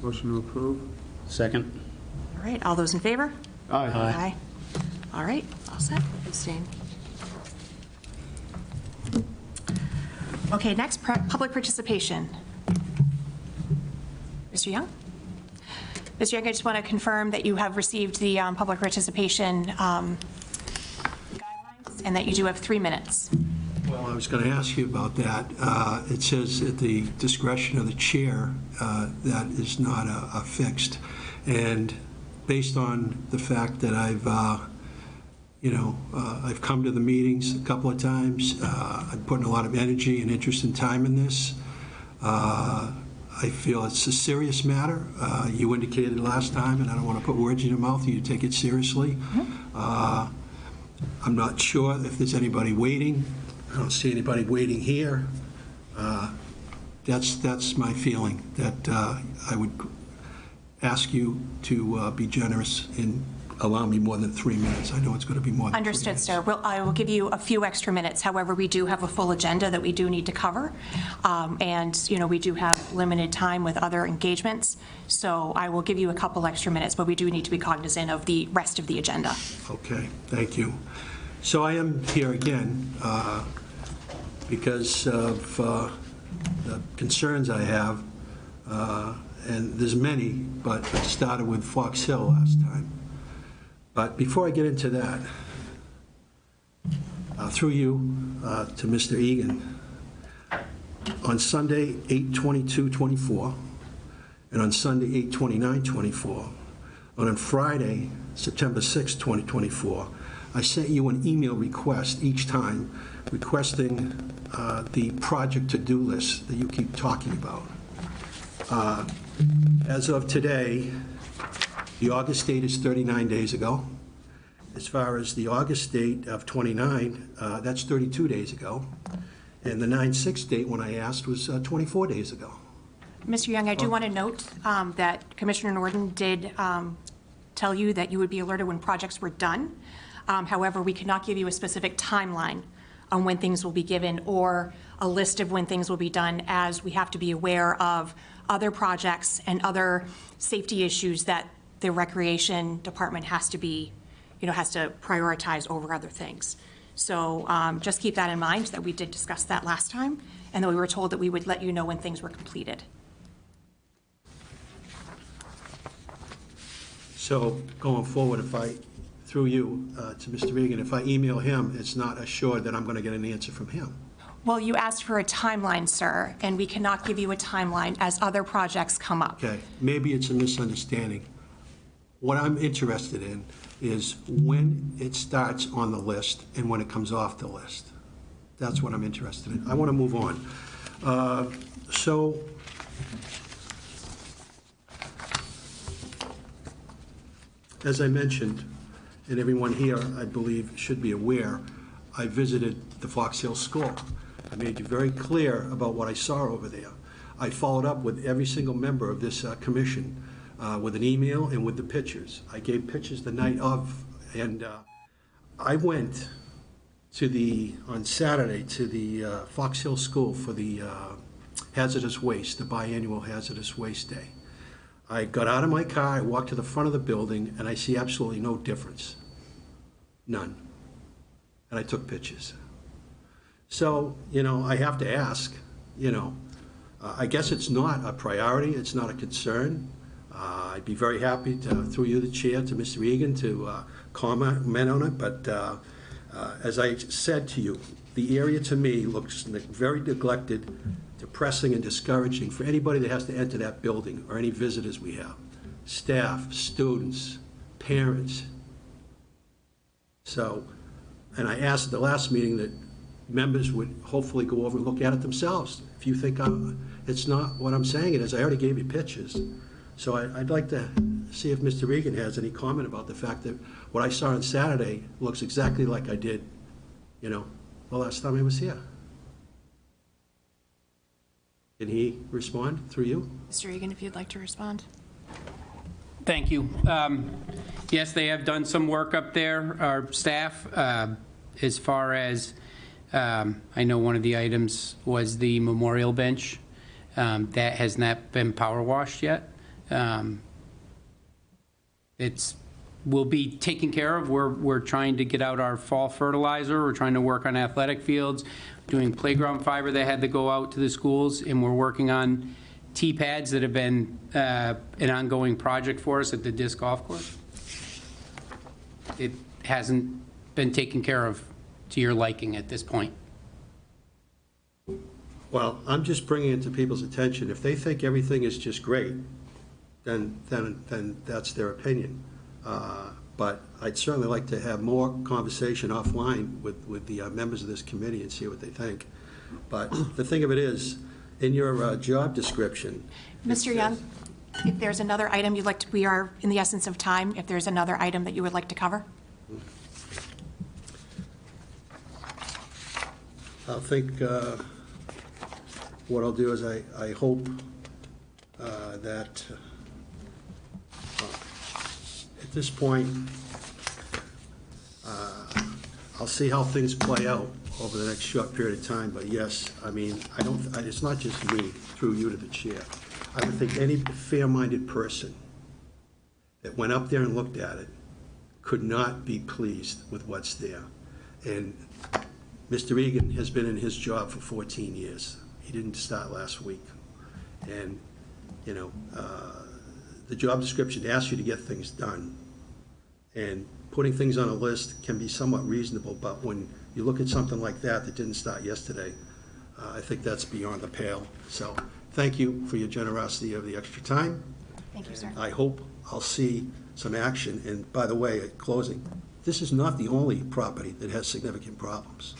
Motion to approve. Second. All right, all those in favor? Aye. Aye. All right, all set. Abstain. Okay, next, public participation. Mr. Young? Mr. Young, I just want to confirm that you have received the public participation guidelines and that you do have 3 minutes. Well, I was going to ask you about that. It says at the discretion of the chair, that is not a fixed. And based on the fact that I've come to the meetings a couple of times, I'm putting a lot of energy and interest and time in this. I feel it's a serious matter. You indicated last time, and I don't want to put words in your mouth, you take it seriously. I'm not sure if there's anybody waiting. I don't see anybody waiting here. That's my feeling, that I would ask you to be generous and allow me more than 3 minutes. I know it's going to be more than 3 minutes. Understood, sir. Well, I will give you a few extra minutes. However, we do have a full agenda that we do need to cover. And, we do have limited time with other engagements. So I will give you a couple extra minutes, but we do need to be cognizant of the rest of the agenda. Okay, thank you. So I am here again because of the concerns I have, and there's many, but it started with Fox Hill last time. But before I get into that, through you to Mr. Egan, on Sunday 8/22/24, and on Sunday 8/29/24, and on Friday September 6, 2024, I sent you an email request each time requesting the project to-do list that you keep talking about. As of today, the August date is 39 days ago. As far as the August date of 29, that's 32 days ago. And the 9/6 date, when I asked, was 24 days ago. Mr. Young, I do want to note that Commissioner Norton did tell you that you would be alerted when projects were done. However, we cannot give you a specific timeline on when things will be given or a list of when things will be done, as we have to be aware of other projects and other safety issues that the Recreation Department has to prioritize over other things. So just keep that in mind, that we did discuss that last time, and that we were told that we would let you know when things were completed. So going forward, if I, through you to Mr. Regan, if I email him, it's not assured that I'm going to get an answer from him. Well, you asked for a timeline, sir, and we cannot give you a timeline as other projects come up. Okay, maybe it's a misunderstanding. What I'm interested in is when it starts on the list and when it comes off the list. That's what I'm interested in. I want to move on. So as I mentioned, and everyone here, I believe, should be aware, I visited the Fox Hill School. I made you very clear about what I saw over there. I followed up with every single member of this commission with an email and with the pictures. I gave pictures the night of, and I went to on Saturday to the Fox Hill School for the hazardous waste, the biannual hazardous waste day. I got out of my car, I walked to the front of the building, and I see absolutely no difference. None. And I took pictures. So, I have to ask, I guess it's not a priority, it's not a concern. I'd be very happy to, through you, the chair, to Mr. Egan, to comment on it, but as I said to you, the area to me looks very neglected, depressing, and discouraging for anybody that has to enter that building or any visitors we have. Staff, students, parents. So, and I asked at the last meeting that members would hopefully go over and look at it themselves. If you think it's not what I'm saying it is, I already gave you pictures. So I'd like to see if Mr. Regan has any comment about the fact that what I saw on Saturday looks exactly like I did, the last time I was here. Can he respond through you? Mr. Egan, if you'd like to respond. Thank you. Yes, they have done some work up there, our staff, as far as I know one of the items was the memorial bench. That has not been power washed yet. will be taken care of. We're trying to get out our fall fertilizer. We're trying to work on athletic fields, doing playground fiber that had to go out to the schools, and we're working on T-pads that have been an ongoing project for us at the disc golf course. It hasn't been taken care of to your liking at this point. Well, I'm just bringing it to people's attention. If they think everything is just great, then that's their opinion. But I'd certainly like to have more conversation offline with the members of this committee and see what they think. But the thing of it is, in your job description. Mr. Young, if there's another item you'd like to, we are in the essence of time, if there's another item that you would like to cover? I think what I'll do is I hope that at this point, I'll see how things play out over the next short period of time, but yes, I mean, it's not just me, through you to the chair. I would think any fair-minded person that went up there and looked at it could not be pleased with what's there. And Mr. Egan has been in his job for 14 years. He didn't start last week. And, you know, the job description asks you to get things done. And putting things on a list can be somewhat reasonable, but when you look at something like that didn't start yesterday, I think that's beyond the pale. So thank you for your generosity of the extra time. Thank you, sir. I hope I'll see some action. And by the way, at closing, this is not the only property that has significant problems.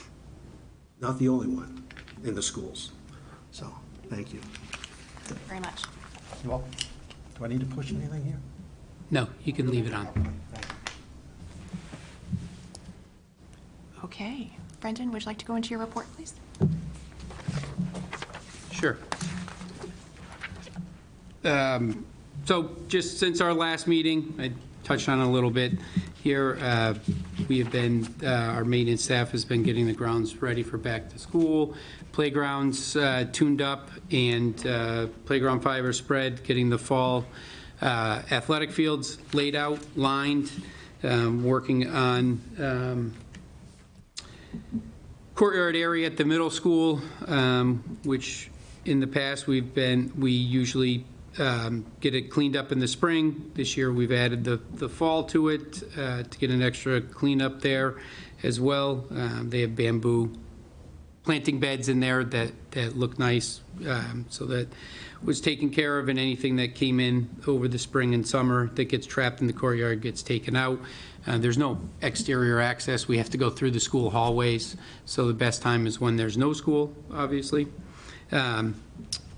Not the only one in the schools. So, thank you. Thank you very much. You're welcome. Do I need to push anything here? No, you can leave it on. Okay. Brendan, would you like to go into your report, please? Sure. So just since our last meeting, I touched on it a little bit here. We have been, our maintenance staff has been getting the grounds ready for back to school, playgrounds tuned up, and playground fiber spread, getting the fall athletic fields laid out, lined, working on courtyard area at the middle school, which in the past we usually get it cleaned up in the spring. This year we've added the fall to it to get an extra cleanup there as well. They have bamboo planting beds in there that look nice, so that was taken care of, and anything that came in over the spring and summer that gets trapped in the courtyard gets taken out. There's no exterior access. We have to go through the school hallways, so the best time is when there's no school, obviously.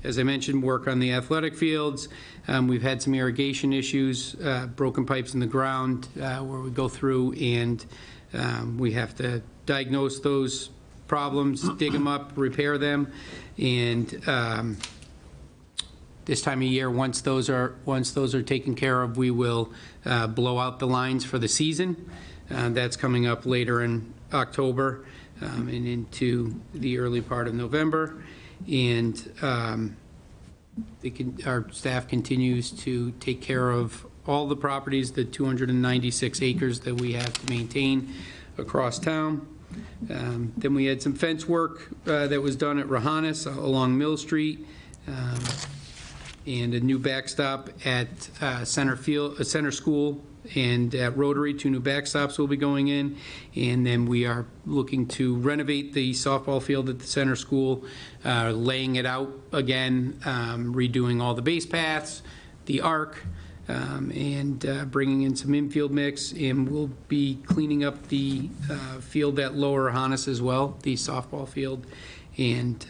As I mentioned, work on the athletic fields. We've had some irrigation issues, broken pipes in the ground, where we go through and we have to diagnose those problems, dig them up, repair them, and this time of year, once those are taken care of, we will blow out the lines for the season. That's coming up later in October and into the early part of November. And our staff continues to take care of all the properties, the 296 acres that we have to maintain across town. Then we had some fence work that was done at Rohannes along Mill Street, and a new backstop at Center School and at Rotary. 2 new backstops will be going in, and then we are looking to renovate the softball field at the Center School, laying it out again, redoing all the base paths, the arc, and bringing in some infield mix, and we'll be cleaning up the field at Lower Rohannes as well, the softball field. And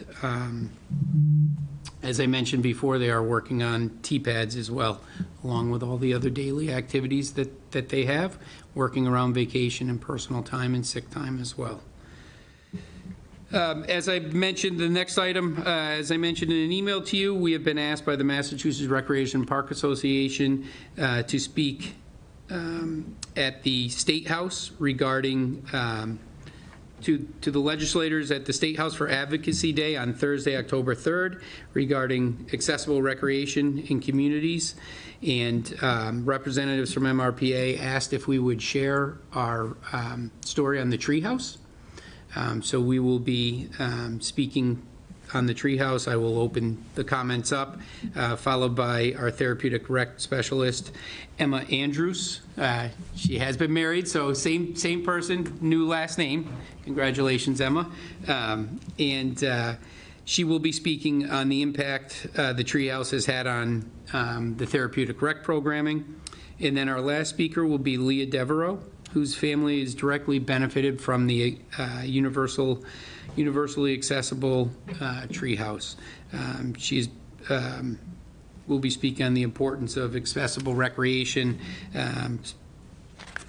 as I mentioned before, they are working on T-pads as well, along with all the other daily activities that they have, working around vacation and personal time and sick time as well. As I mentioned, the next item, as I mentioned in an email to you, we have been asked by the Massachusetts Recreation Park Association to speak at the State House regarding to the legislators at the State House for Advocacy Day on Thursday, October 3rd, regarding accessible recreation in communities. And representatives from MRPA asked if we would share our story on the treehouse. So we will be speaking on the treehouse. I will open the comments up, followed by our therapeutic rec specialist, Emma Andrews. She has been married, so same person, new last name. Congratulations, Emma. And she will be speaking on the impact the treehouse has had on the therapeutic rec programming. And then our last speaker will be Leah Devereaux, whose family is directly benefited from the universally accessible treehouse. She's will be speaking on the importance of accessible recreation,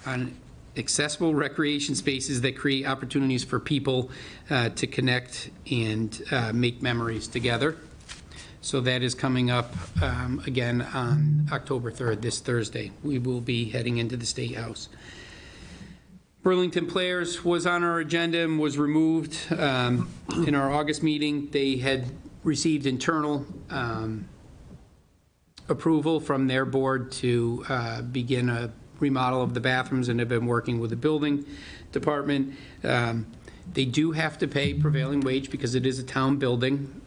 on accessible recreation spaces that create opportunities for people to connect and make memories together. So that is coming up again on October 3rd, this Thursday. We will be heading into the State House. Burlington Players was on our agenda and was removed in our August meeting. They had received internal approval from their board to begin a remodel of the bathrooms and have been working with the building department. They do have to pay prevailing wage because it is a town building,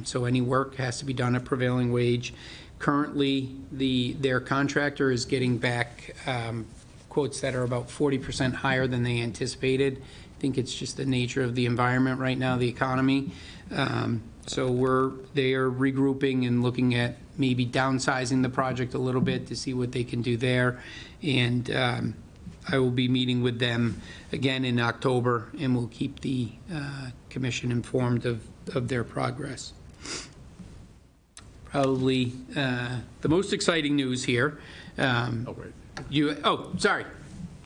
so any work has to be done at prevailing wage. Currently, their contractor is getting back quotes that are about 40% higher than they anticipated. I think it's just the nature of the environment right now, the economy. So they are regrouping and looking at maybe downsizing the project a little bit to see what they can do there. And I will be meeting with them again in October, and we'll keep the commission informed of their progress. Probably the most exciting news here. Sorry.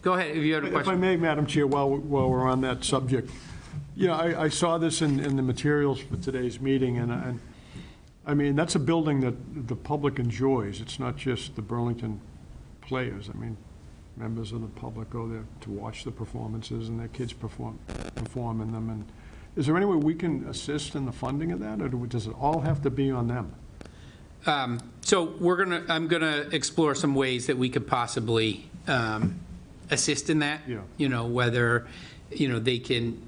Go ahead, if you had a question. If I may, Madam Chair, while we're on that subject. Yeah, I saw this in the materials for today's meeting, and I mean, that's a building that the public enjoys. It's not just the Burlington players. I mean, members of the public go there to watch the performances, and their kids perform in them. And is there any way we can assist in the funding of that, or does it all have to be on them? So I'm gonna explore some ways that we could possibly assist in that. Yeah. You know, whether, you know, they can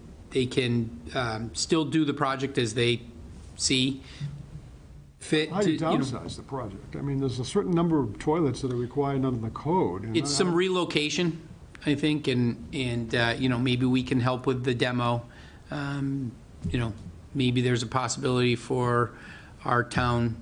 still do the project as they see fit. How do you downsize the project? I mean, there's a certain number of toilets that are required under the code. And It's some relocation, I think, and you know, maybe we can help with the demo. You know, maybe there's a possibility for our town.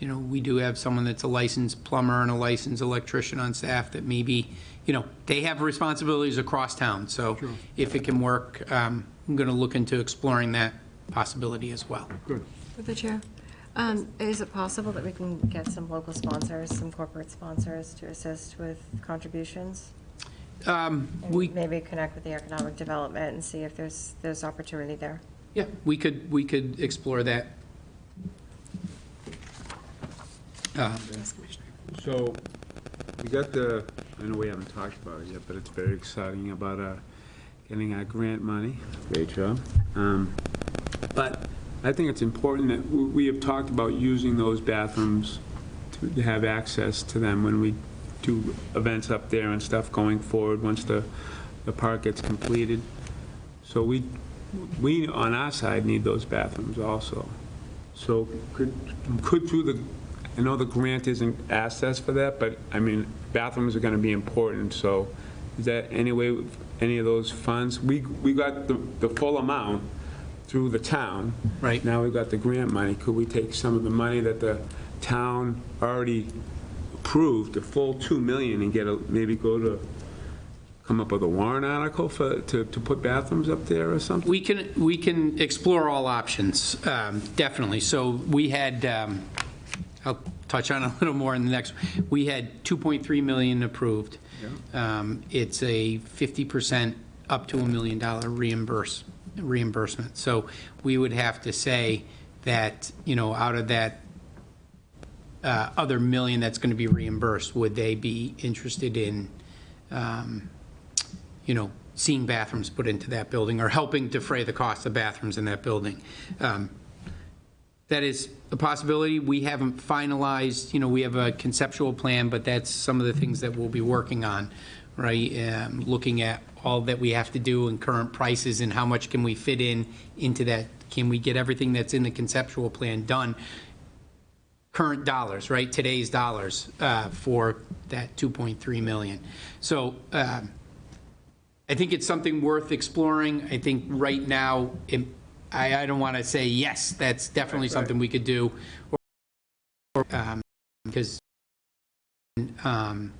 You know, we do have someone that's a licensed plumber and a licensed electrician on staff that maybe, you know, they have responsibilities across town. So Sure. If it can work, I'm going to look into exploring that possibility as well. Good. Through the chair, is it possible that we can get some local sponsors, some corporate sponsors to assist with contributions? And maybe connect with the economic development and see if there's opportunity there. Yeah, we could explore that. So, we got I know we haven't talked about it yet, but it's very exciting about getting our grant money. Great job. But I think it's important that we have talked about using those bathrooms to have access to them when we do events up there and stuff going forward once the park gets completed. So we on our side need those bathrooms also. So could through the, I know the grant isn't asked us for that, but I mean, bathrooms are going to be important, so is that any way, any of those funds? We got the full amount through the town. Right. Now we've got the grant money. Could we take some of the money that the town already approved, the full $2 million, and maybe come up with a warrant article to put bathrooms up there or something? We can explore all options, definitely. So we had, I'll touch on a little more in the next. We had $2.3 million approved. Yeah. It's a 50% up to $1 million reimbursement. So we would have to say that, you know, out of that other $1 million that's going to be reimbursed, would they be interested in, you know, seeing bathrooms put into that building or helping defray the cost of bathrooms in that building. That is a possibility. We haven't finalized, we have a conceptual plan, but that's some of the things that we'll be working on, right? Looking at all that we have to do and current prices and how much can we fit into that. Can we get everything that's in the conceptual plan done? Current dollars, right? Today's dollars for that 2.3 million. So I think it's something worth exploring. I think right now, I don't want to say, yes, that's definitely something we could do. Because,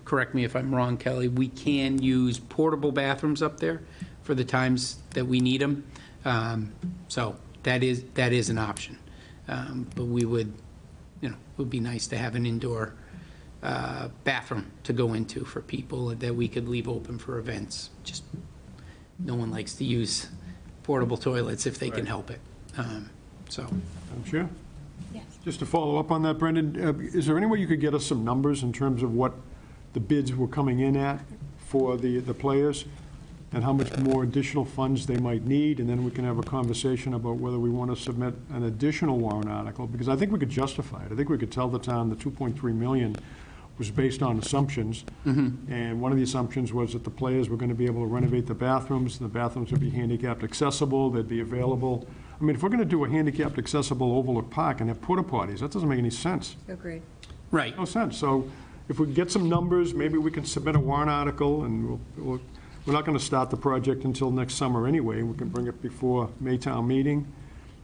correct me if I'm wrong, Kelly, we can use portable bathrooms up there for the times that we need them. So that is an option. But we would, it would be nice to have an indoor bathroom to go into for people that we could leave open for events. Just no one likes to use portable toilets if they can help it. So. Madam Chair? Yes. Just to follow up on that, Brendan, is there any way you could get us some numbers in terms of what the bids were coming in at for the players and how much more additional funds they might need? And then we can have a conversation about whether we want to submit an additional warrant article, because I think we could justify it. I think we could tell the town the 2.3 million was based on assumptions. And one of the assumptions was that the players were going to be able to renovate the bathrooms, and the bathrooms would be handicapped accessible, they'd be available. I mean, if we're going to do a handicapped accessible overlook park and have porta potties, that doesn't make any sense. Agreed. Right. No sense. So if we can get some numbers, maybe we can submit a warrant article, and we're not going to start the project until next summer anyway. We can bring it before Maytown meeting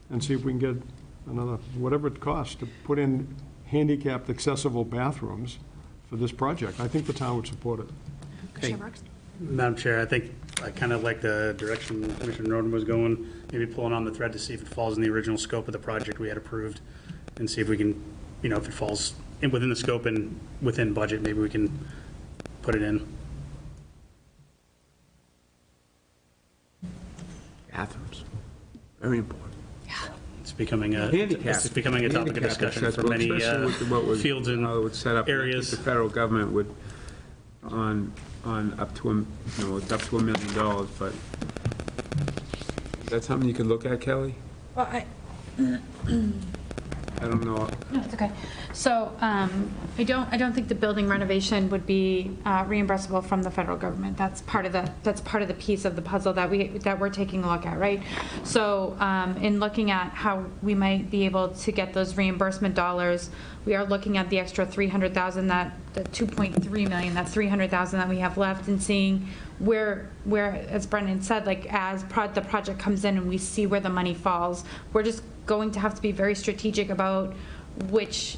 and see if we can get another, whatever it costs, to put in handicapped accessible bathrooms for this project. I think the town would support it. Okay. Madam Chair, I think I kind of like the direction Commissioner Norton was going, maybe pulling on the thread to see if it falls in the original scope of the project we had approved, and see if we can, if it falls within the scope and within budget, maybe we can put it in. Bathrooms, very important. It's becoming a Handicap. it's becoming a topic of discussion for many fields and how it would set up. areas. The federal government would on up to it's up to $1 million, but is that something you could look at, Kelly? Well, I don't know. no, it's okay. So I don't think the building renovation would be reimbursable from the federal government. That's part of the piece of the puzzle that we're taking a look at, right? So in looking at how we might be able to get those reimbursement dollars, we are looking at the extra 300,000, the 2.3 million, that's 300,000 that we have left, and seeing where, as Brendan said, like as the project comes in and we see where the money falls, we're just going to have to be very strategic about which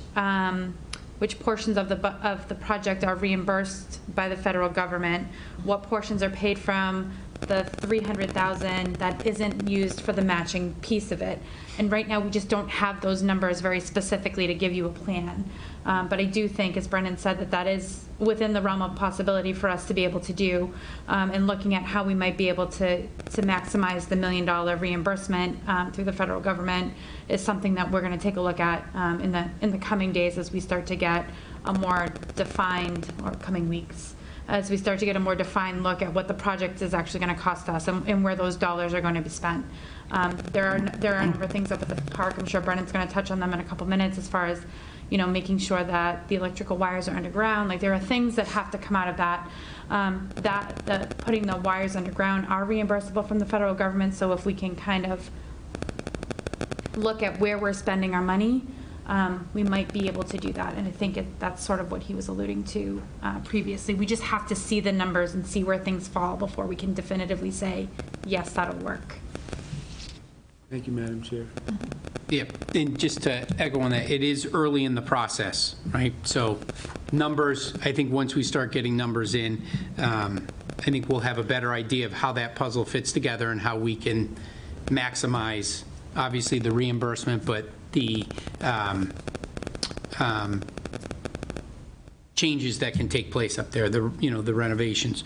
portions of the project are reimbursed by the federal government, what portions are paid from the 300,000 that isn't used for the matching piece of it. And right now we just don't have those numbers very specifically to give you a plan. But I do think, as Brendan said, that is within the realm of possibility for us to be able to do, and looking at how we might be able to maximize the $1 million reimbursement through the federal government is something that we're going to take a look at in the coming days as we start to get a more defined, or coming weeks, as we start to get a more defined look at what the project is actually going to cost us and where those dollars are going to be spent. There are a number of things up at the park. I'm sure Brendan's going to touch on them in a couple minutes, as far as making sure that the electrical wires are underground. Like, there are things that have to come out of that. Putting the wires underground are reimbursable from the federal government. So if we can kind of look at where we're spending our money, we might be able to do that. And I think that's sort of what he was alluding to previously. We just have to see the numbers and see where things fall before we can definitively say, yes, that'll work. Thank you, Madam Chair. Yeah, and just to echo on that, it is early in the process, right? So numbers, I think once we start getting numbers in, I think we'll have a better idea of how that puzzle fits together and how we can maximize, obviously, the reimbursement, but the changes that can take place up there, the renovations.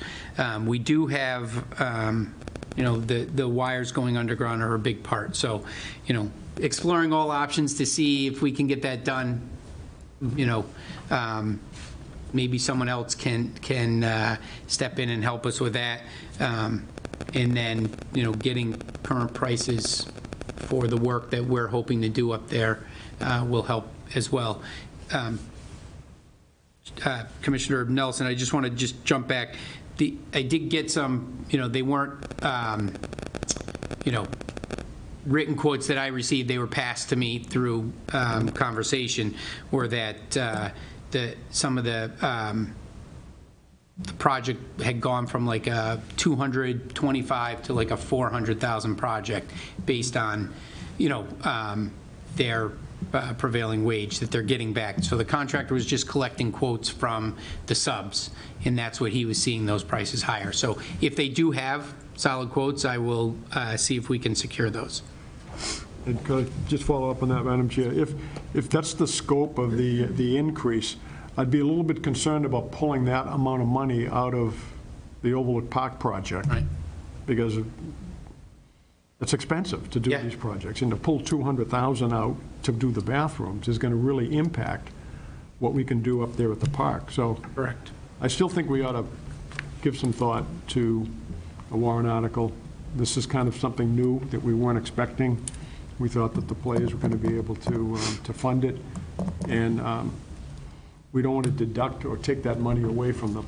We do have, the wires going underground are a big part. So, exploring all options to see if we can get that done. Maybe someone else can step in and help us with that. And then, getting current prices for the work that we're hoping to do up there will help as well. Commissioner Nelson, I just want to jump back. I did get some, they weren't, written quotes that I received, they were passed to me through conversation, or that some of the project had gone from like a 225 to like a 400,000 project based on, their prevailing wage that they're getting back. So the contractor was just collecting quotes from the subs, and that's what he was seeing those prices higher. So if they do have solid quotes, I will see if we can secure those. And could I just follow up on that, Madam Chair? If that's the scope of the increase, I'd be a little bit concerned about pulling that amount of money out of the Overlook Park project. Right. Because it's expensive to do Yeah. these projects. And to pull 200,000 out to do the bathrooms is going to really impact what we can do up there at the park. So Correct. I still think we ought to give some thought to a warrant article. This is kind of something new that we weren't expecting. We thought that the players were going to be able to fund it. And we don't want to deduct or take that money away from the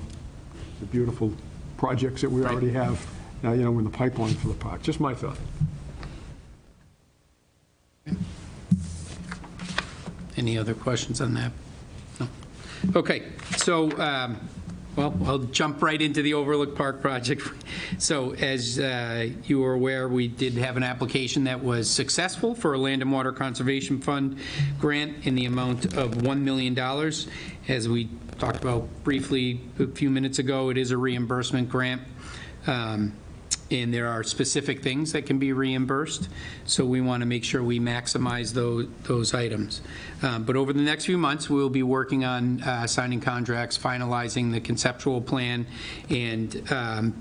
beautiful projects that we already have, in the pipeline for the park. Just my thought. Any other questions on that? No. Okay, so, well, I'll jump right into the Overlook Park project. So as you are aware, we did have an application that was successful for a Land and Water Conservation Fund grant in the amount of $1 million. As we talked about briefly a few minutes ago, it is a reimbursement grant. And there are specific things that can be reimbursed, so we want to make sure we maximize those items. But over the next few months, we'll be working on signing contracts, finalizing the conceptual plan, and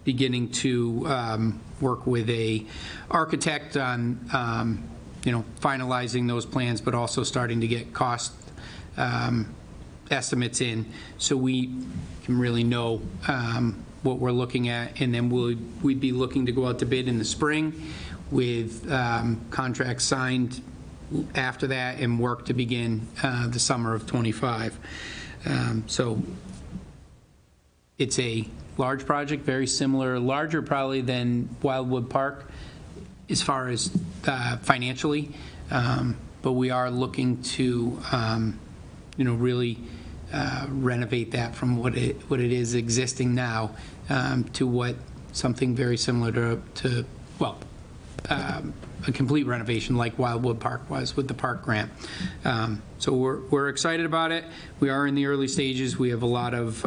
beginning to work with a architect on finalizing those plans, but also starting to get cost estimates in, so we can really know what we're looking at, and then we'd be looking to go out to bid in the spring with contracts signed after that, and work to begin the summer of '25. So it's a large project, very similar, larger probably than Wildwood Park as far as financially, but we are looking to really renovate that from what it is existing now to something very similar to a complete renovation like Wildwood Park was with the park grant. So we're excited about it. We are in the early stages. We have a lot of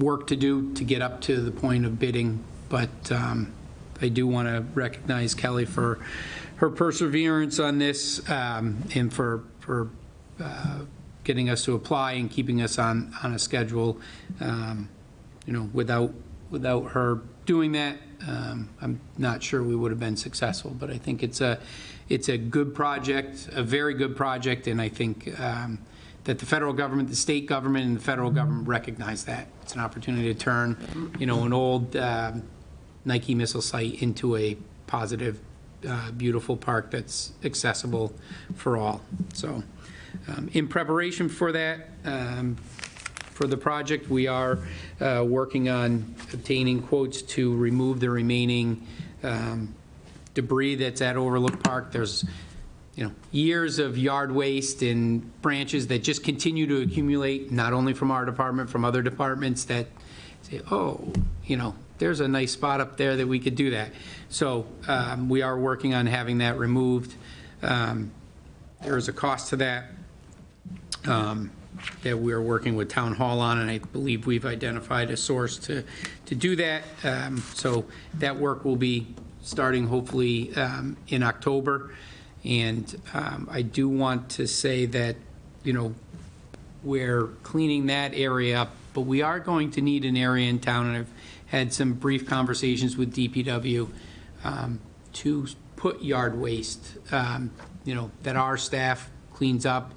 work to do to get up to the point of bidding, but I do want to recognize Kelly for her perseverance on this, and for getting us to apply and keeping us on a schedule. Without her doing that, I'm not sure we would have been successful. But I think it's a good project, a very good project, and I think that the federal government, the state government, and the federal government recognize that. It's an opportunity to turn, an old Nike missile site into a positive, beautiful park that's accessible for all. So in preparation for that, for the project, we are working on obtaining quotes to remove the remaining debris that's at Overlook Park. There's years of yard waste and branches that just continue to accumulate, not only from our department, from other departments that say, oh, there's a nice spot up there that we could do that. So we are working on having that removed. There is a cost to that that we're working with Town Hall on, and I believe we've identified a source to do that. So that work will be starting hopefully in October. And I do want to say that, we're cleaning that area up, but we are going to need an area in town, and I've had some brief conversations with DPW to put yard waste, that our staff cleans up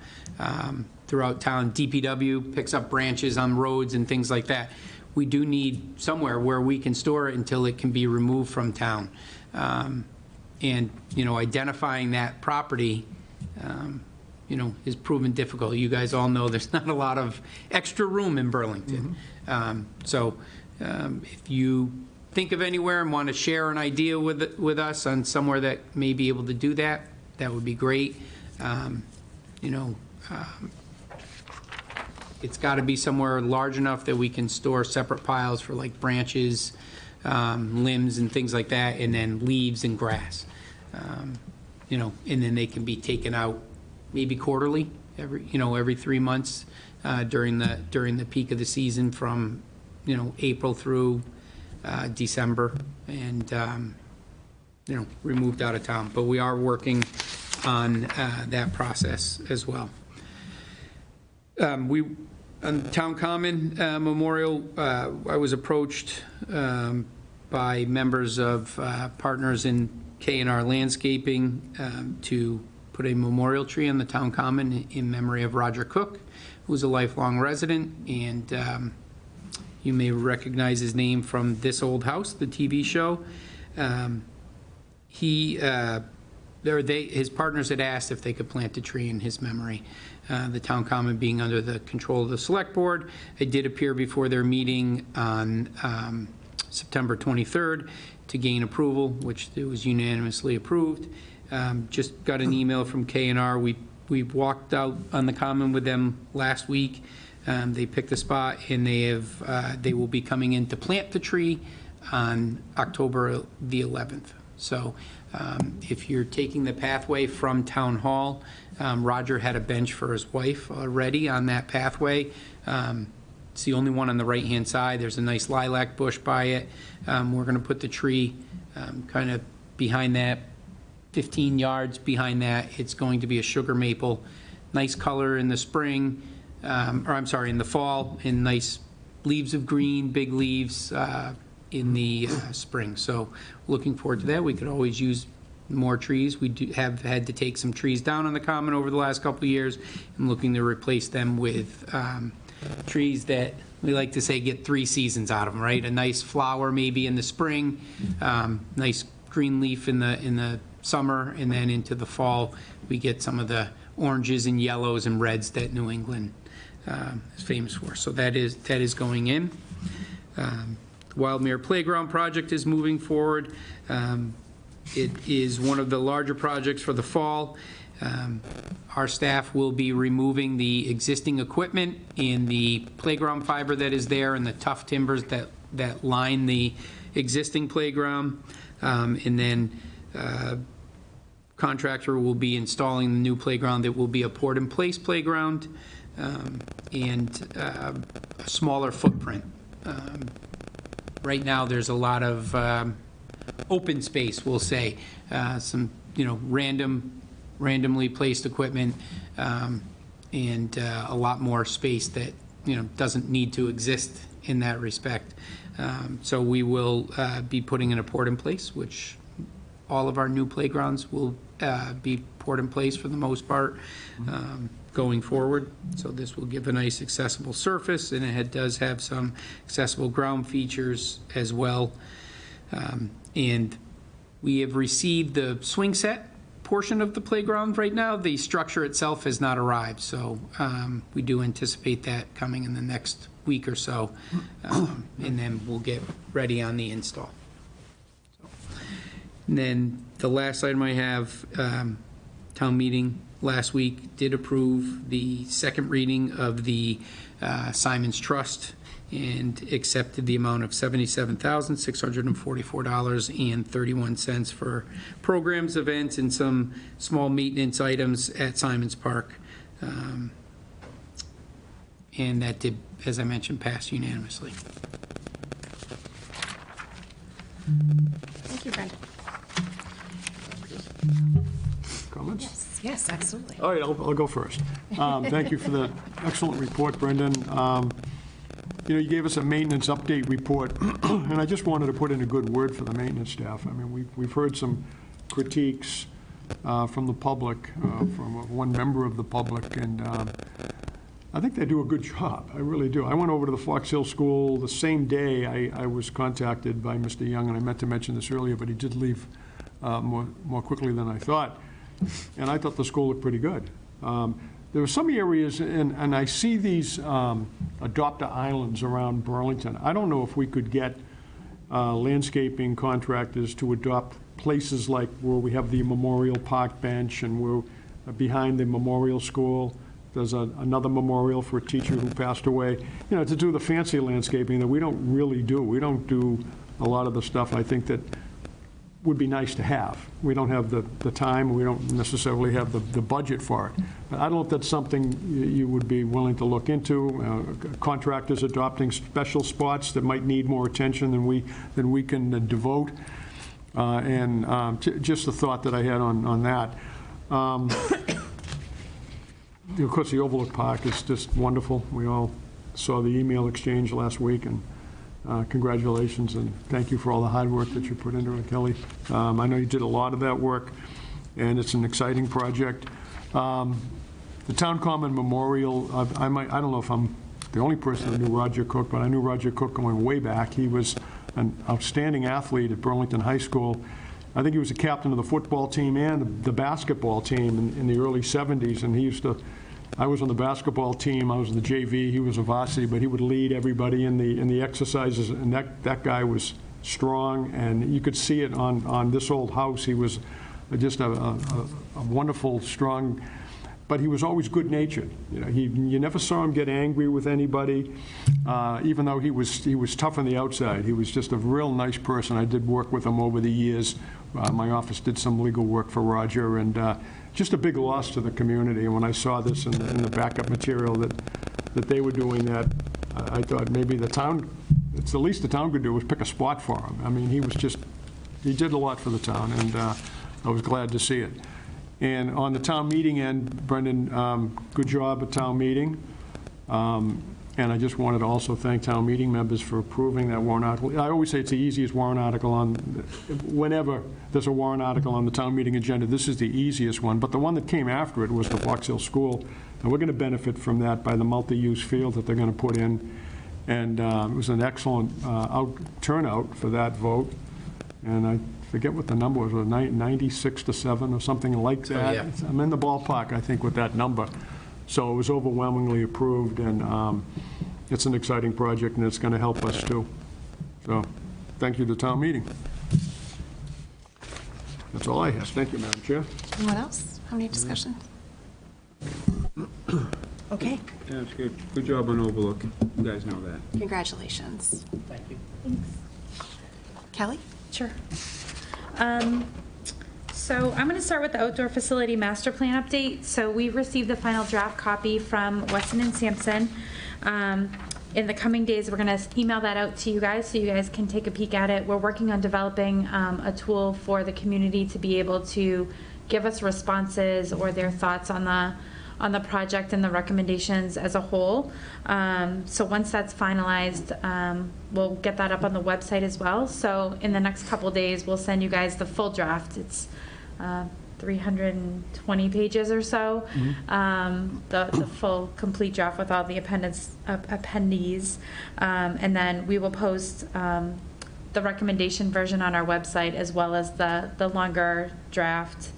throughout town. DPW picks up branches on roads and things like that. we do need somewhere where we can store it until it can be removed from town. And, identifying that property, is proven difficult. You guys all know there's not a lot of extra room in Burlington. So if you think of anywhere and want to share an idea with us on somewhere that may be able to do that, that would be great. It's got to be somewhere large enough that we can store separate piles for like branches, limbs and things like that, and then leaves and grass. And then they can be taken out maybe quarterly, every 3 months during the peak of the season from, April through December, and, removed out of town. But we are working on that process as well. On Town Common Memorial, I was approached by members of partners in K&R Landscaping to put a memorial tree on the Town Common in memory of Roger Cook, who was a lifelong resident, and you may recognize his name from This Old House, the TV show. His partners had asked if they could plant a tree in his memory. The Town Common being under the control of the Select Board. I did appear before their meeting on September 23rd to gain approval, which it was unanimously approved. Just got an email from K&R. We walked out on the Common with them last week. They picked a spot, and they will be coming in to plant the tree on October the 11th. So if you're taking the pathway from Town Hall, Roger had a bench for his wife already on that pathway. It's the only one on the right-hand side. There's a nice lilac bush by it. We're going to put the tree kind of behind that, 15 yards behind that. It's going to be a sugar maple. Nice color in the spring, in the fall, and nice leaves of green, big leaves in the spring. So looking forward to that. We could always use more trees. We have had to take some trees down on the Common over the last couple of years. I'm looking to replace them with trees that we like to say get 3 seasons out of them, right? A nice flower maybe in the spring, nice green leaf in the summer, and then into the fall we get some of the oranges and yellows and reds that New England is famous for. So that is going in. Wildmere Playground project is moving forward. It is one of the larger projects for the fall. Our staff will be removing the existing equipment and the playground fiber that is there and the tough timbers that line the existing playground. And then contractor will be installing the new playground that will be a port-in-place playground and a smaller footprint. Right now, there's a lot of open space, we'll say, some randomly placed equipment, and a lot more space that doesn't need to exist in that respect. So we will be putting in a port in place, which all of our new playgrounds will be port in place for the most part going forward. So this will give a nice accessible surface, and it does have some accessible ground features as well. And we have received the swing set portion of the playground right now. The structure itself has not arrived, so we do anticipate that coming in the next week or so, and then we'll get ready on the install. And then the last item I have, town meeting last week did approve the second reading of the Simon's Trust and accepted the amount of $77,644.31 for programs, events, and some small maintenance items at Simon's Park. And that did, as I mentioned, pass unanimously. Thank you, Brenda. Comments? Yes, absolutely. All right, I'll go first. Thank you for the excellent report, Brendan. You gave us a maintenance update report, and I just wanted to put in a good word for the maintenance staff. I mean, we've heard some critiques from the public, from one member of the public, and I think they do a good job. I really do. I went over to the Fox Hill School the same day I was contacted by Mr. Young, and I meant to mention this earlier, but he did leave more quickly than I thought. And I thought the school looked pretty good. There were some areas, and I see these adopt islands around Burlington. I don't know if we could get landscaping contractors to adopt places like where we have the Memorial Park bench and we're behind the Memorial School. There's another memorial for a teacher who passed away. You know, to do the fancy landscaping that we don't really do. We don't do a lot of the stuff I think that would be nice to have. We don't have the time, we don't necessarily have the budget for it. But I don't know if that's something you would be willing to look into. Contractors adopting special spots that might need more attention than we can devote. Just the thought that I had on that. Of course, the Overlook Park is just wonderful. We all saw the email exchange last week, and congratulations and thank you for all the hard work that you put into it, Kelly. I know you did a lot of that work, and it's an exciting project. The Town Common Memorial, I don't know if I'm the only person that knew Roger Cook, but I knew Roger Cook going way back. He was an outstanding athlete at Burlington High School. I think he was a captain of the football team and the basketball team in the early 70s, and he used to, I was on the basketball team, I was in the JV, he was a varsity, but he would lead everybody in the exercises, and that guy was strong, and you could see it on this old house. He was just a wonderful, strong, but he was always good-natured. You know, you never saw him get angry with anybody, even though he was tough on the outside. He was just a real nice person. I did work with him over the years. My office did some legal work for Roger, and just a big loss to the community. And when I saw this in the backup material that they were doing that, I thought maybe the town, it's the least the town could do was pick a spot for him. I mean, he did a lot for the town, and I was glad to see it. And on the town meeting end, Brendan, good job at town meeting. And I just wanted to also thank town meeting members for approving that warrant article. I always say it's the easiest warrant article whenever there's a warrant article on the town meeting agenda, this is the easiest one. But the one that came after it was the Fox Hill School. And we're going to benefit from that by the multi-use field that they're going to put in. And it was an excellent turnout for that vote. And I forget what the number was, 96-7 or something like that. Yeah. I'm in the ballpark, I think, with that number. So it was overwhelmingly approved, and it's an exciting project, and it's going to help us, too. So thank you to town meeting. That's all I have. Thank you, Madam Chair. Anyone else have any discussion? Okay, Yeah, it's good. Good job on Overlook. You guys know that. congratulations. Thank you. Kelly? Sure. So I'm going to start with the outdoor facility master plan update. So we received the final draft copy from Weston and Sampson. In the coming days, we're going to email that out to you guys so you guys can take a peek at it. We're working on developing a tool for the community to be able to give us responses or their thoughts on the project and the recommendations as a whole. So once that's finalized, we'll get that up on the website as well. So in the next couple days, we'll send you guys the full draft. It's 320 pages or so, the full complete draft with all the attendees. And then we will post the recommendation version on our website as well as the longer draft,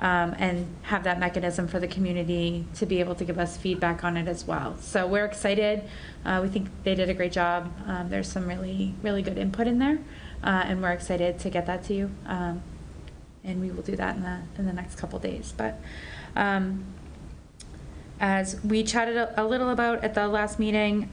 and have that mechanism for the community to be able to give us feedback on it as well. So we're excited. We think they did a great job. There's some really, really good input in there, and we're excited to get that to you. And we will do that in the next couple days. But as we chatted a little about at the last meeting,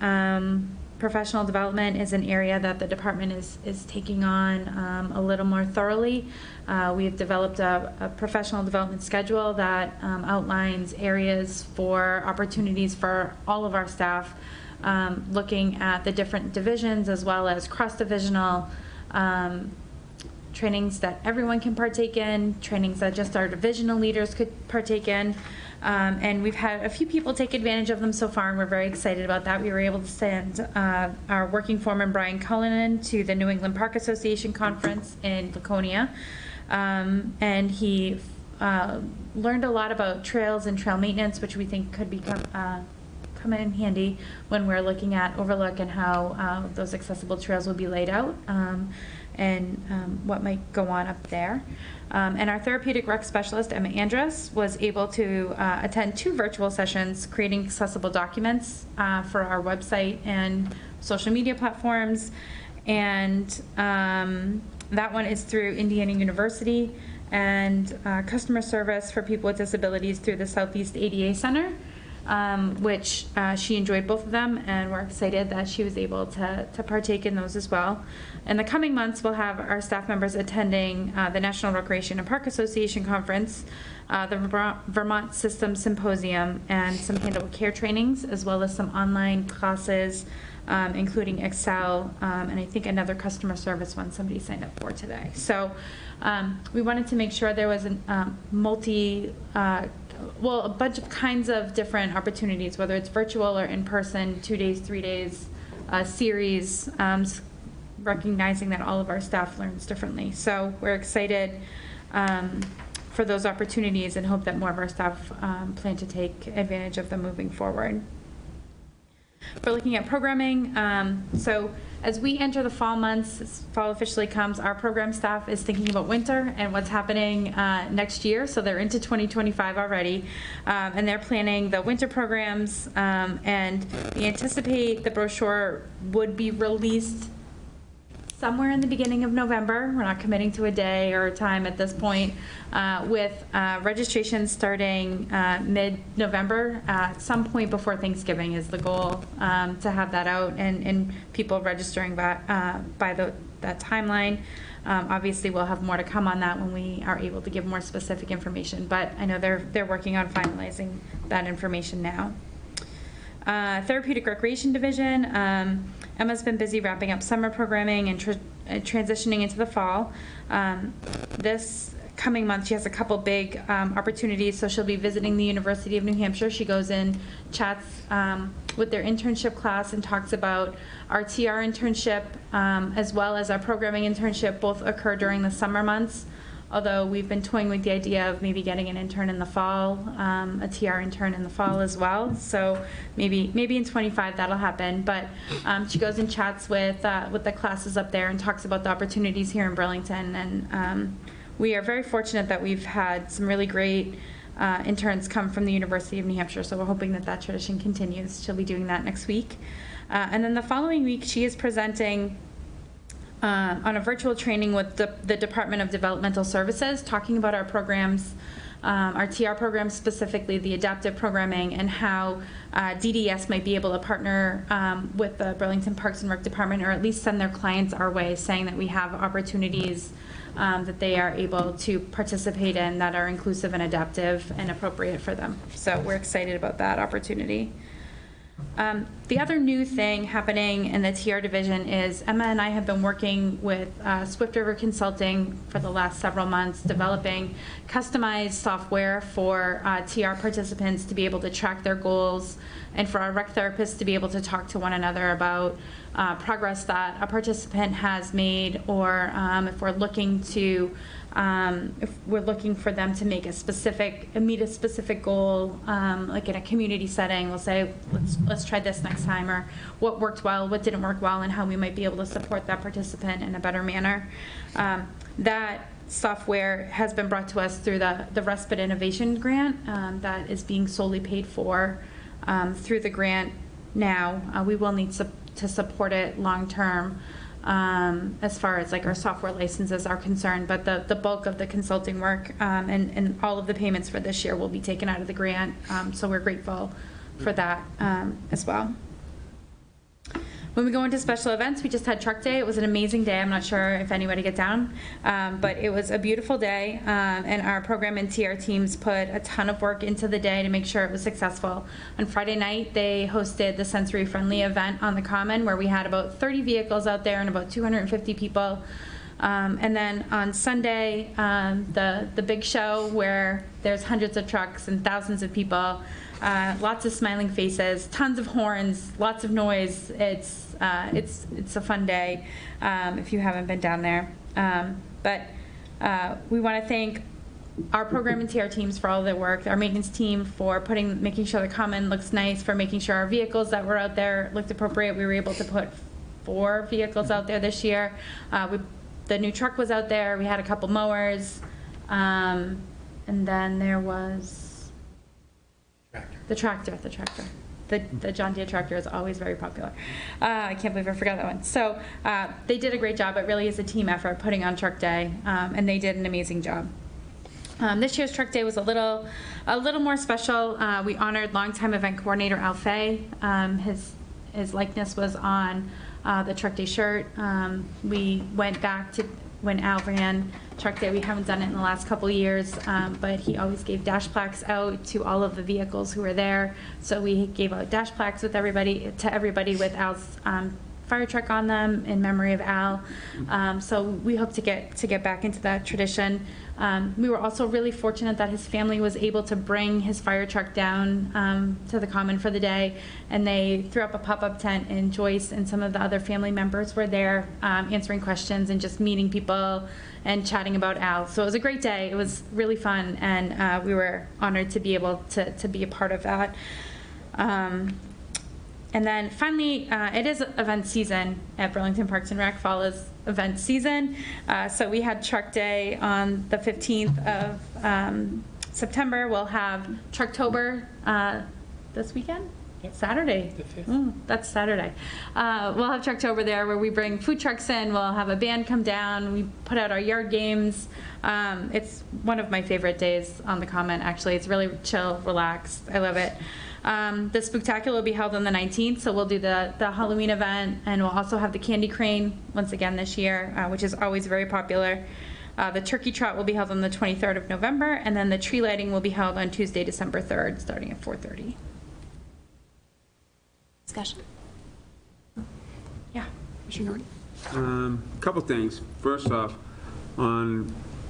professional development is an area that the department is taking on a little more thoroughly. We have developed a professional development schedule that outlines areas for opportunities for all of our staff, looking at the different divisions as well as cross-divisional trainings that everyone can partake in, trainings that just our divisional leaders could partake in. And we've had a few people take advantage of them so far, and we're very excited about that. We were able to send our working foreman, Brian Cullinan, to the New England Park Association Conference in Laconia. And he learned a lot about trails and trail maintenance, which we think could become come in handy when we're looking at Overlook and how those accessible trails will be laid out, and what might go on up there. And our therapeutic rec specialist, Emma Andrus, was able to attend 2 virtual sessions creating accessible documents for our website and social media platforms. And that one is through Indiana University, and customer service for people with disabilities through the Southeast ADA Center, which she enjoyed both of them, and we're excited that she was able to partake in those as well. In the coming months, we'll have our staff members attending the National Recreation and Park Association Conference, the Vermont Systems Symposium, and some handle care trainings, as well as some online classes, including Excel, and I think another customer service one somebody signed up for today. So we wanted to make sure there was a bunch of kinds of different opportunities, whether it's virtual or in person, 2 days, 3 days, series, recognizing that all of our staff learns differently. So we're excited for those opportunities and hope that more of our staff plan to take advantage of them moving forward. We're looking at programming. So as we enter the fall months, as fall officially comes, our program staff is thinking about winter and what's happening next year. So they're into 2025 already, and they're planning the winter programs, and we anticipate the brochure would be released somewhere in the beginning of November. We're not committing to a day or a time at this point, with registration starting mid-November. At some point before Thanksgiving is the goal, to have that out and people registering by that timeline. Obviously, we'll have more to come on that when we are able to give more specific information, but I know they're working on finalizing that information now. Therapeutic Recreation Division. Emma's been busy wrapping up summer programming and transitioning into the fall. This coming month, she has a couple big opportunities. So she'll be visiting the University of New Hampshire. She goes in, chats with their internship class, and talks about our TR internship as well as our programming internship. Both occur during the summer months, although we've been toying with the idea of maybe getting an intern in the fall, a TR intern in the fall as well. So maybe in 25 that'll happen. But she goes and chats with the classes up there and talks about the opportunities here in Burlington. And we are very fortunate that we've had some really great interns come from the University of New Hampshire. So we're hoping that tradition continues. She'll be doing that next week. And then the following week, she is presenting on a virtual training with the Department of Developmental Services, talking about our programs, our TR programs, specifically the adaptive programming, and how DDS might be able to partner with the Burlington Parks and Rec Department, or at least send their clients our way, saying that we have opportunities that they are able to participate in that are inclusive and adaptive and appropriate for them. So we're excited about that opportunity. The other new thing happening in the TR division is Emma and I have been working with Swift River Consulting for the last several months, developing customized software for TR participants to be able to track their goals, and for our rec therapists to be able to talk to one another about progress that a participant has made, or if we're looking for them to meet a specific goal, like in a community setting. We'll say, let's try this next time, or what worked well, what didn't work well, and how we might be able to support that participant in a better manner. That software has been brought to us through the Respite Innovation Grant that is being solely paid for through the grant now. We will need to support it long term, as far as like our software licenses are concerned, but the bulk of the consulting work and all of the payments for this year will be taken out of the grant, so we're grateful for that as well. When we go into special events, we just had Truck Day. It was an amazing day. I'm not sure if anybody got down, but it was a beautiful day, and our program and TR teams put a ton of work into the day to make sure it was successful. On Friday night, they hosted the Sensory Friendly event on the Common, where we had about 30 vehicles out there and about 250 people. And then on Sunday, the big show where there's hundreds of trucks and thousands of people, lots of smiling faces, tons of horns, lots of noise. It's a fun day if you haven't been down there. But we want to thank our program and TR teams for all their work, our maintenance team for making sure the common looks nice, for making sure our vehicles that were out there looked appropriate. We were able to put 4 vehicles out there this year. The new truck was out there. We had a couple mowers. And then there was the tractor. The John Deere tractor is always very popular. I can't believe I forgot that one. So they did a great job. It really is a team effort putting on Truck Day, and they did an amazing job. This year's Truck Day was a little more special. We honored longtime event coordinator Al Fay. His likeness was on the Truck Day shirt. We went back to when Al ran Truck Day. We haven't done it in the last couple of years, but he always gave dash plaques out to all of the vehicles who were there. So we gave out dash plaques with everybody with Al's fire truck on them in memory of Al. So we hope to get back into that tradition. We were also really fortunate that his family was able to bring his fire truck down to the Common for the day, and they threw up a pop-up tent, and Joyce and some of the other family members were there answering questions and just meeting people and chatting about Al. So it was a great day. It was really fun, and we were honored to be able to be a part of that. And then finally, it is event season at Burlington Parks and Rec. Fall is event season. So we had Truck Day on the 15th of September. We'll have Trucktober this weekend? Yep. Saturday. The 5th. That's Saturday. We'll have Trucktober there where we bring food trucks in. We'll have a band come down. We put out our yard games. It's one of my favorite days on the Common, actually. It's really chill, relaxed. I love it. The Spooktacular will be held on the 19th, so we'll do the Halloween event, and we'll also have the Candy Crane once again this year, which is always very popular. The Turkey Trot will be held on the 23rd of November, and then the tree lighting will be held on Tuesday, December 3rd, starting at 4:30. Discussion? Yeah, Commissioner Norton. Couple things. First off,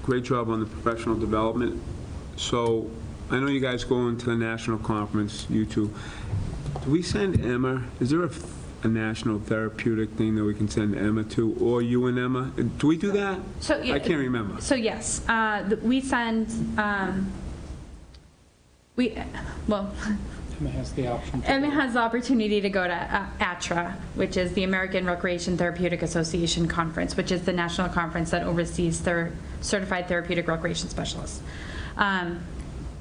great job on the professional development. So I know you guys go into the national conference, you two. Do we send Emma? Is there a national therapeutic thing that we can send Emma to, or you and Emma? Do we do that? So, yeah, I can't remember. So yes, we send. Emma has the option. Emma has the opportunity to go to ATRA, which is the American Recreation Therapeutic Association Conference, which is the national conference that oversees their certified therapeutic recreation specialists.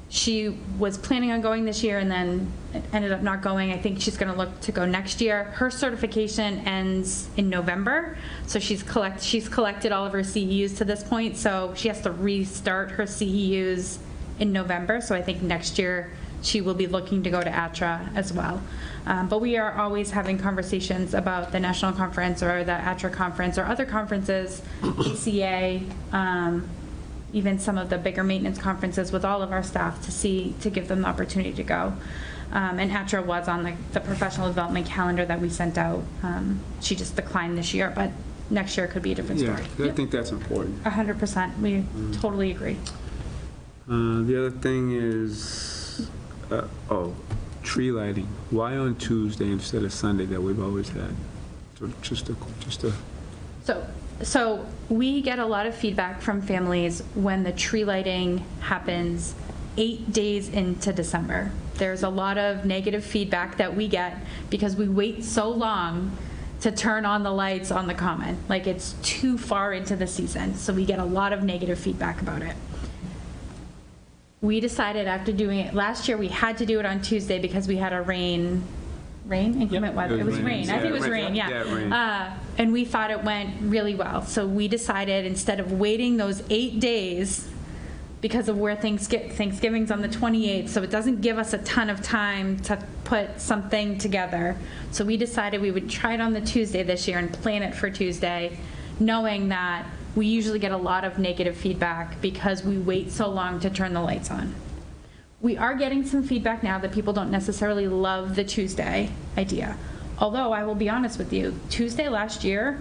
She was planning on going this year and then ended up not going. I think she's going to look to go next year. Her certification ends in November, so she's collected all of her CEUs to this point, so she has to restart her CEUs in November. So I think next year she will be looking to go to ATRA as well. But we are always having conversations about the national conference or the ATRA conference or other conferences, BCA, even some of the bigger maintenance conferences with all of our staff to give them the opportunity to go. And ATRA was on the professional development calendar that we sent out. She just declined this year, but next year could be a different story. Yeah, I think that's important. 100%. We totally agree. The other thing is, tree lighting. Why on Tuesday instead of Sunday that we've always had? So we get a lot of feedback from families when the tree lighting happens 8 days into December. There's a lot of negative feedback that we get because we wait so long to turn on the lights on the Common. Like, it's too far into the season, so we get a lot of negative feedback about it. We decided after doing it, last year we had to do it on Tuesday because we had a inclement weather. It was rain. I think it was rain, yeah. Rain. And we thought it went really well. So we decided instead of waiting those 8 days, because of where Thanksgiving's on the 28th, so it doesn't give us a ton of time to put something together. So we decided we would try it on the Tuesday this year and plan it for Tuesday, knowing that we usually get a lot of negative feedback because we wait so long to turn the lights on. We are getting some feedback now that people don't necessarily love the Tuesday idea. Although I will be honest with you, Tuesday last year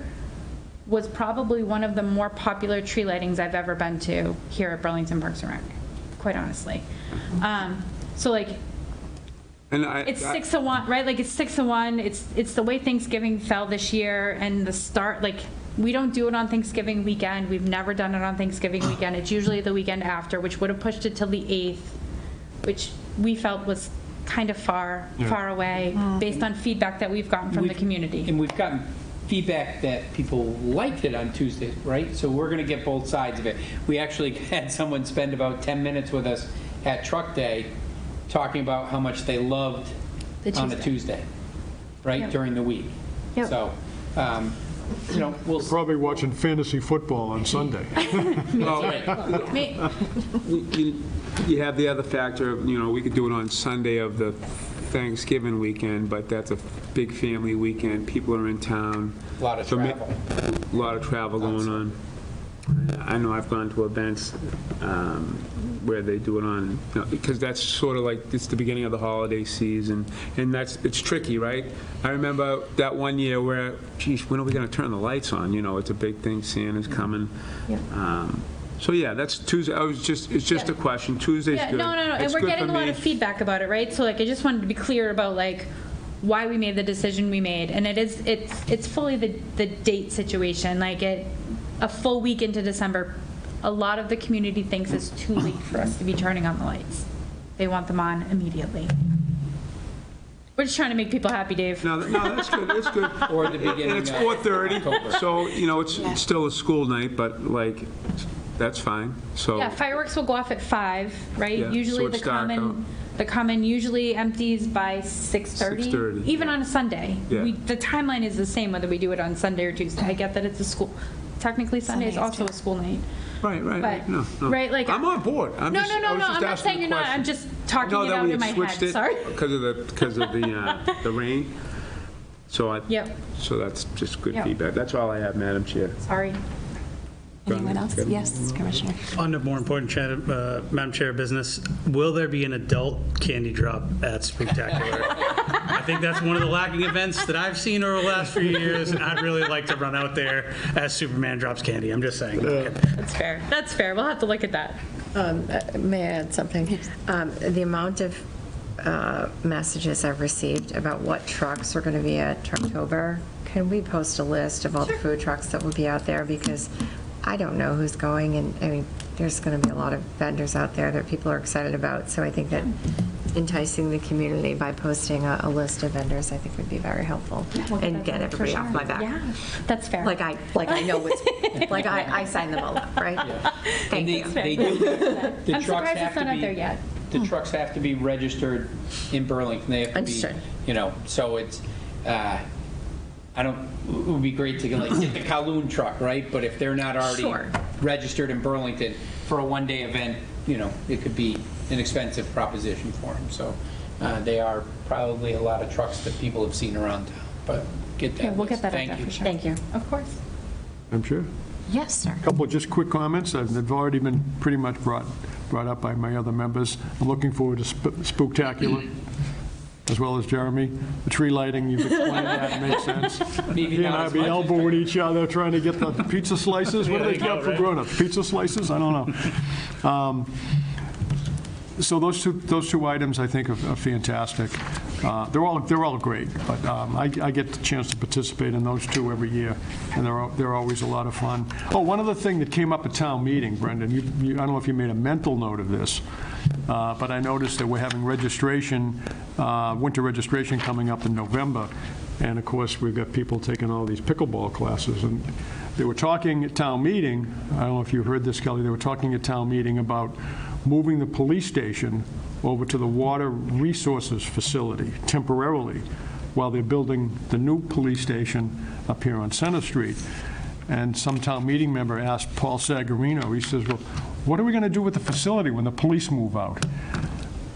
was probably one of the more popular tree lightings I've ever been to here at Burlington Parks and Rec, quite honestly. So like, it's 6 to 1, right? Like, it's 6 to 1. It's the way Thanksgiving fell this year, and the start, like, We don't do it on Thanksgiving weekend. We've never done it on Thanksgiving weekend. It's usually the weekend after, which would have pushed it till the 8th, which we felt was kind of far away based on feedback that we've gotten from the community. And we've gotten feedback that people liked it on Tuesday, right? So we're going to get both sides of it. We actually had someone spend about 10 minutes with us at Truck Day talking about how much they loved on a Tuesday, right, Yep. during the week. Yep. So, we'll Probably watching fantasy football on Sunday. Me- You have the other factor of, we could do it on Sunday of the Thanksgiving weekend, but that's a big family weekend. People are in town. a lot of So travel. A lot of travel going on. I know I've gone to events where they do it on, because that's sort of like, it's the beginning of the holiday season, and it's tricky, right? I remember that one year where, geez, when are we going to turn the lights on? It's a big thing, Santa's coming. So yeah, that's Tuesday. It's just a question. Tuesday's Yeah, good. no, and It's we're good getting for a lot me. of feedback about it, right? So like, I just wanted to be clear about like why we made the decision we made, and it's fully the date situation. Like a full week into December, a lot of the community thinks it's too late for us to be turning on the lights. They want them on immediately. We're just trying to make people happy, Dave. No, that's good. It's good. Or the beginning And it's of 4:30, October. so it's still a school night, but like that's fine. So Yeah, fireworks will go off at 5, right? Yeah, Usually so it's dark out. the common usually empties by 6:30. 6:30, Even yeah. on a Sunday. Yeah. The timeline is the same whether we do it on Sunday or Tuesday. I get that it's a school. Technically, Sunday is also a school night. right. But, No. right, like- I'm on board. No, I'm not saying you're not. I'm just talking it out in my head. Sorry. because of the rain. So Yep. So that's just good Yep. feedback. That's all I have, Madam Chair. Sorry. Anyone else? Good. Yes, Commissioner. On to more important, Madam Chair of Business, will there be an adult candy drop at Spooktacular? I think that's one of the lacking events that I've seen over the last few years, and I'd really like to run out there as Superman drops candy. I'm just saying. That's fair. That's fair. We'll have to look at that. May I add something? The amount of messages I've received about what trucks are going to be at Trucktober, can we post a list of all the food trucks that will be out there? Because I don't know who's going, and I mean, there's going to be a lot of vendors out there that people are excited about. So I think that enticing the community by posting a list of vendors, I think would be very helpful and get everybody off my back. Yeah, that's fair. Like I know what's, like I signed them all up, right? Thank you. They do, the I'm trucks surprised have it's to not out there be, yet. the trucks have to be registered in Burlington. They have to be, Understood. so it's, it would be great to like get the Kowloon truck, right? But if they're not already Sure. registered in Burlington for a one-day event, it could be an expensive proposition for them. So they are probably a lot of trucks that people have seen around town, but get that. Yeah, we'll get list. that out Thank there you. for sure. Thank you. Of course. I'm sure. Yes, sir. A couple of just quick comments. They've already been pretty much brought up by my other members. I'm looking forward to Spooktacular, as well as Jeremy. The tree lighting, you've explained that, it makes sense. Maybe He and not I as be much as elbowing each other, trying to get the pizza slices. What do they got for grown-ups? Pizza slices? I don't know. So those two items, I think, are fantastic. They're all great, but I get the chance to participate in those two every year, and they're always a lot of fun. Oh, one other thing that came up at town meeting, Brendan, I don't know if you made a mental note of this, but I noticed that we're having registration, winter registration coming up in November, and of course, we've got people taking all these pickleball classes, and they were talking at town meeting, I don't know if you heard this, Kelly, they were talking at town meeting about moving the police station over to the water resources facility temporarily while they're building the new police station up here on Center Street. And some town meeting member asked Paul Sagarino, he says, well, what are we going to do with the facility when the police move out?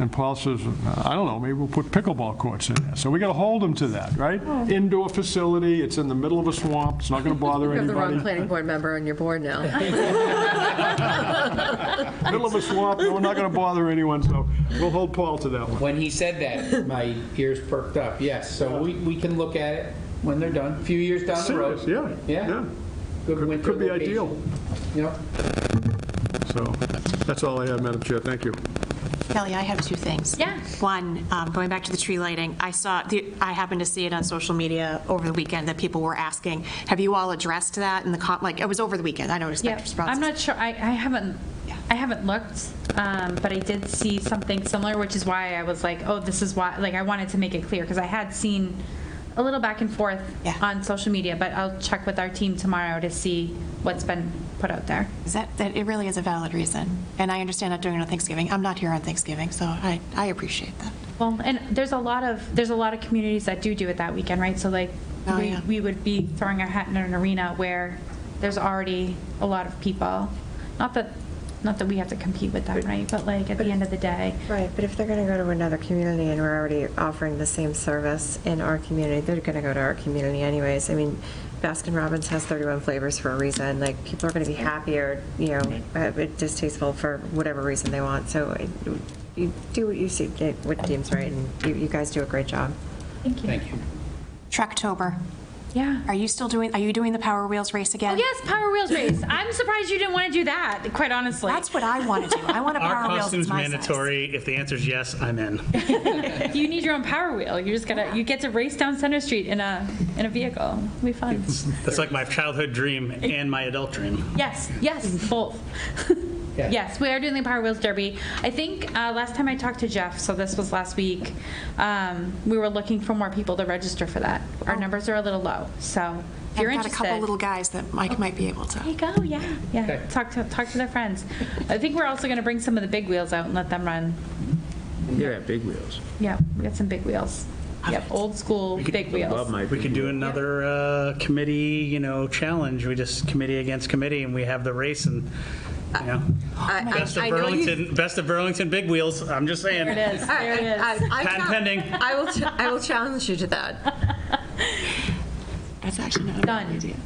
And Paul says, I don't know, maybe we'll put pickleball courts in there. So we got to hold them to that, right? Indoor facility, it's in the middle of a swamp, it's not going to bother You have the anybody. wrong planning board member on your board now. Middle of a swamp, no, we're not going to bother anyone, so we'll hold Paul to that one. When he said that, my ears perked up, yes. So we can look at it when they're done, a few years down the road. Serious, yeah. Good winter Could be location. ideal. Yep. So that's all I have, Madam Chair. Thank you. Kelly, I have two things. Yeah. One, going back to the tree lighting, I happened to see it on social media over the weekend that people were asking, have you all addressed that in the, like, it was over the weekend, I know it's Yeah, responses. I'm not sure, I haven't looked, but I did see something similar, which is why I was like, oh, this is why, like, I wanted to make it clear, because I had seen a little back and forth on social media, but I'll check with our team tomorrow to see what's been put out there. That it really is a valid reason, and I understand not doing it on Thanksgiving. I'm not here on Thanksgiving, so I appreciate that. Well, and there's a lot of communities that do it that weekend, right? So like, we would be throwing our hat in an arena where there's already a lot of people. Not that we have to compete with that, right? But like, at the end of the day. Right, but if they're going to go to another community and we're already offering the same service in our community, they're going to go to our community anyways. I mean, Baskin Robbins has 31 flavors for a reason. Like, people are going to be happier, distasteful for whatever reason they want. So you do what you see, what deems right, and you guys do a great job. Thank you. Thank you. Trucktober. Yeah. Are you doing the Power Wheels race again? Oh, yes, Power Wheels race. I'm surprised you didn't want to do that, quite honestly. That's what I want to do. I want a Our Power Wheels costume's that's my size. mandatory. If the answer's yes, I'm in. You need your own Power Wheel. You get to race down Center Street in a vehicle. It'll be fun. That's like my childhood dream and my adult dream. Yes, both. Yes, we are doing the Power Wheels Derby. I think last time I talked to Jeff, so this was last week, we were looking for more people to register for that. Our numbers are a little low, so if you're I've got interested. a couple little guys that Mike might be able to. There you go, yeah. Okay. Talk to their friends. I think we're also going to bring some of the big wheels out and let them run. Yeah, big wheels. Yeah, we got some big wheels. Yep, old school big wheels. Love my We big could do wheels. another committee, challenge. We just committee against committee, and we have the race, and best of Burlington big wheels. I'm just saying. There it is. There it is. Patent pending. I will challenge you to that. That's actually not a bad Done. idea.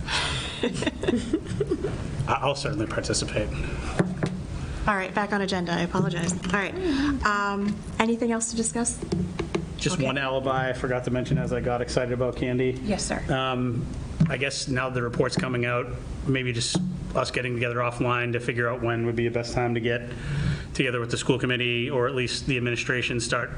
I'll certainly participate. All right, back on agenda. I apologize. All right. Anything else to discuss? Just one alibi I forgot to mention as I got excited about candy. Yes, sir. I guess now the report's coming out, maybe just us getting together offline to figure out when would be the best time to get together with the school committee, or at least the administration, start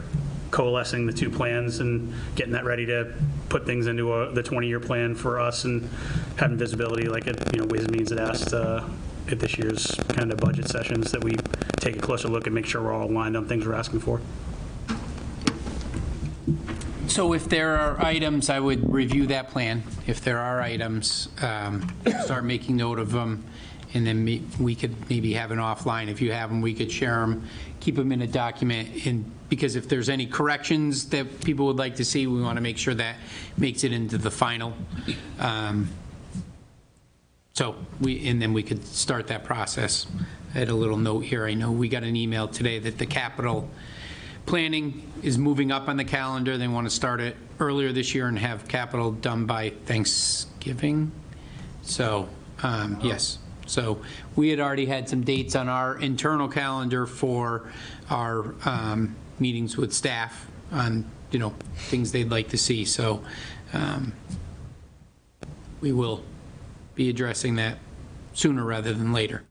coalescing the two plans and getting that ready to put things into the 20-year plan for us, and having visibility, like Ways and Means had asked at this year's kind of budget sessions, that we take a closer look and make sure we're all aligned on things we're asking for. So if there are items, I would review that plan. If there are items, start making note of them, and then we could maybe have an offline. If you have them, we could share them, keep them in a document, and because if there's any corrections that people would like to see, we want to make sure that makes it into the final. And then we could start that process. I had a little note here. I know we got an email today that the capital planning is moving up on the calendar. They want to start it earlier this year and have capital done by Thanksgiving. So, yes. So we had already had some dates on our internal calendar for our meetings with staff on, things they'd like to see. So we will be addressing that sooner rather than later.